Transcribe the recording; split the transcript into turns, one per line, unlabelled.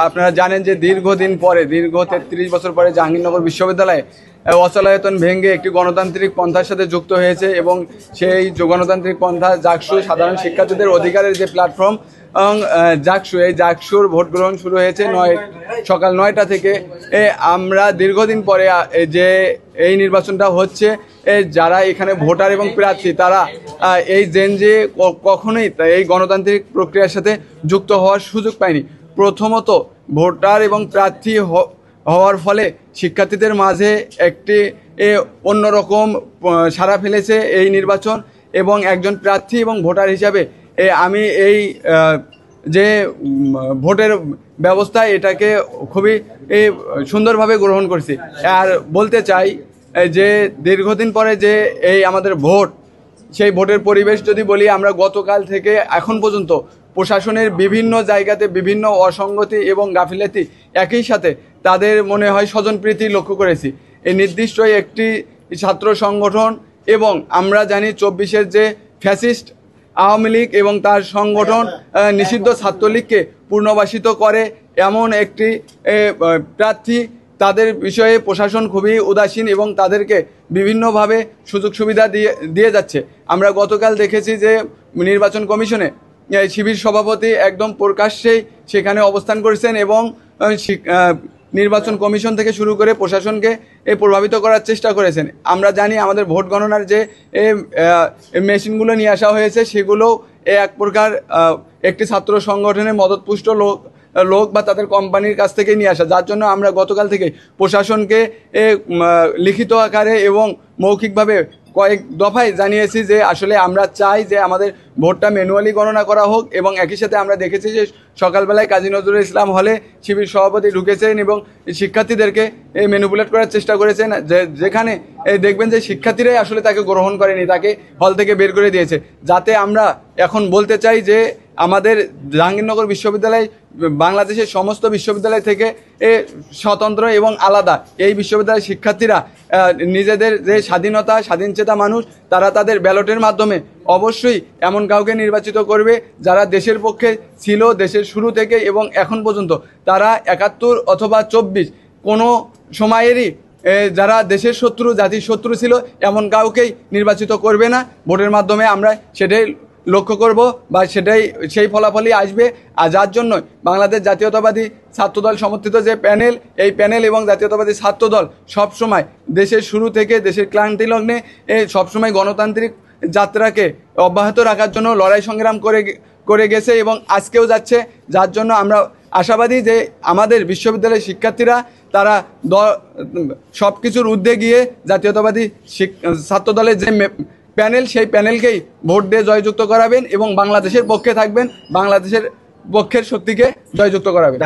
আপনারা জানেন যে দীর্ঘ 33 বছর পরে জাহাঙ্গীরনগর বিশ্ববিদ্যালয়ে অচলায়তন ভেঙে একটি গণতান্ত্রিক পন্থার সাথে যুক্ত হয়েছে এবং সেই গণতান্ত্রিক পন্থা জাকসু সাধারণ শিক্ষার্থীদের অধিকারের যে প্ল্যাটফর্ম জাকসু, এই জাকসুর ভোট গ্রহণ শুরু হয়েছে সকাল 9টা থেকে। আমরা দীর্ঘদিন পরে যে এই নির্বাচনটা হচ্ছে, যারা এখানে ভোটার এবং প্রার্থী তারা এই জেনজি কখনোই এই গণতান্ত্রিক প্রক্রিয়ার সাথে যুক্ত হওয়ার সুযোগ পায়নি। প্রথমত ভোটার এবং প্রার্থী হওয়ার ফলে শিক্ষার্থীদের মাঝে একটি অন্যরকম সাড়া ফেলেছে এই নির্বাচন, এবং একজন প্রার্থী এবং ভোটার হিসাবে আমি এই যে ভোটের ব্যবস্থা এটাকে খুবই সুন্দরভাবে গ্রহণ করছি। আর বলতে চাই যে দীর্ঘদিন পরে যে এই আমাদের ভোট, সেই ভোটের পরিবেশ যদি বলি, আমরা গতকাল থেকে এখন পর্যন্ত প্রশাসনের বিভিন্ন জায়গাতে বিভিন্ন অসঙ্গতি এবং গাফিলতি, একই সাথে তাদের মনে হয় স্বজনপ্রীতি লক্ষ্য করেছি। এই নির্দিষ্ট একটি ছাত্র সংগঠন এবং আমরা জানি 24-এর যে ফ্যাসিস্ট আওয়ামী লীগ এবং তার সংগঠন নিষিদ্ধ ছাত্রলীগকে পুনর্বাসিত করে এমন একটি প্রার্থী, তাদের বিষয়ে প্রশাসন খুবই উদাসীন এবং তাদেরকে বিভিন্নভাবে সুযোগ সুবিধা দিয়ে যাচ্ছে। আমরা গতকাল দেখেছি যে নির্বাচন কমিশনে শিবির সভাপতি একদম প্রকাশ্যেই সেখানে অবস্থান করেছেন এবং নির্বাচন কমিশন থেকে শুরু করে প্রশাসনকে প্রভাবিত করার চেষ্টা করেছেন। আমরা জানি আমাদের ভোট গণনার যে মেশিনগুলো নিয়ে আসা হয়েছে, সেগুলো এক প্রকার একটি ছাত্র সংগঠনের মদতপুষ্ট লোক বা তাদের কোম্পানির কাছ থেকে নিয়ে আসা, যার জন্য আমরা গতকাল থেকে প্রশাসনকে লিখিত আকারে এবং মৌখিকভাবে কয়েক দফায় জানিয়েছি যে আসলে আমরা চাই যে আমাদের ভোটটা ম্যানুয়ালি গণনা করা হোক। এবং একই সাথে আমরা দেখেছি যে সকালবেলায় কাজী নজরুল ইসলাম হলে শিবির সভাপতি ঢুকেছেন এবং শিক্ষার্থীদেরকে ম্যানিপুলেট করার চেষ্টা করেছেন, যেখানে দেখবেন যে শিক্ষার্থীরাই আসলে তাকে গ্রহণ করেনি, তাকে হল থেকে বের করে দিয়েছে। যাতে আমরা এখন বলতে চাই যে আমাদের জাহাঙ্গীরনগর বিশ্ববিদ্যালয় বাংলাদেশের সমস্ত বিশ্ববিদ্যালয় থেকে স্বতন্ত্র এবং আলাদা। এই বিশ্ববিদ্যালয়ের শিক্ষার্থীরা নিজেদের যে স্বাধীনতা, স্বাধীনচেতা মানুষ, তারা তাদের ব্যালটের মাধ্যমে অবশ্যই এমন কাউকে নির্বাচিত করবে যারা দেশের পক্ষে ছিল দেশের শুরু থেকে এবং এখন পর্যন্ত। তারা 71 অথবা 24 কোনো সময়েরই যারা দেশের শত্রু, জাতির শত্রু ছিল এমন কাউকেই নির্বাচিত করবে না। ভোটের মাধ্যমে আমরা সেটাই লক্ষ্য করব বা সেই ফলাফলই আসবে। আর যার জন্য বাংলাদেশ জাতীয়তাবাদী ছাত্রদল সমর্থিত যে প্যানেল, এই প্যানেল এবং জাতীয়তাবাদী ছাত্রদল সবসময় দেশের শুরু থেকে দেশের ক্লান্তি লগ্নে সবসময় গণতান্ত্রিক যাত্রাকে অব্যাহত রাখার জন্য লড়াই সংগ্রাম করে গেছে এবং আজকেও যাচ্ছে। যার জন্য আমরা আশাবাদী যে আমাদের বিশ্ববিদ্যালয়ের শিক্ষার্থীরা তারা সব কিছুর ঊর্ধ্বে গিয়ে জাতীয়তাবাদী ছাত্রদলের যে প্যানেল, সেই প্যানেলকেই ভোট দিয়ে জয়যুক্ত করাবেন এবং বাংলাদেশের পক্ষে থাকবেন, বাংলাদেশের পক্ষের শক্তিকে জয়যুক্ত করাবেন।